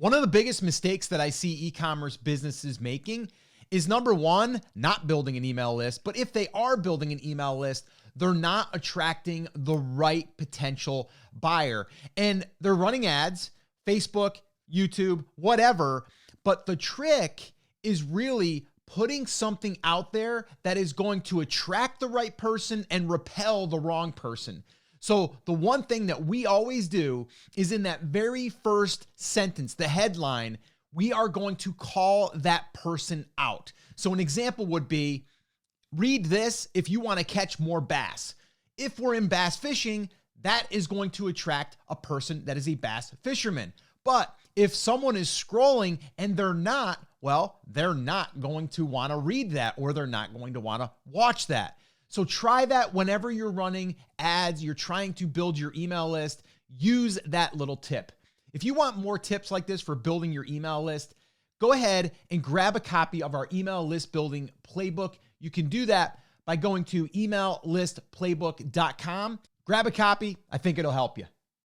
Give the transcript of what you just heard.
One of the biggest mistakes that I see e-commerce businesses making is, number one, not building an email list. But if they are building an email list, they're not attracting the right potential buyer. And they're running ads, Facebook, YouTube, whatever. But the trick is really putting something out there that is going to attract the right person and repel the wrong person. So the one thing that we always do is in that very first sentence, the headline, we are going to call that person out. So an example would be, read this if you want to catch more bass. If we're in bass fishing, that is going to attract a person that is a bass fisherman. But if someone is scrolling and they're not, well, they're not going to want to read that, or they're not going to want to watch that. So try that whenever you're running ads, you're trying to build your email list, use that little tip. If you want more tips like this for building your email list, go ahead and grab a copy of our email list building playbook. You can do that by going to emaillistplaybook.com. Grab a copy. I think it'll help you.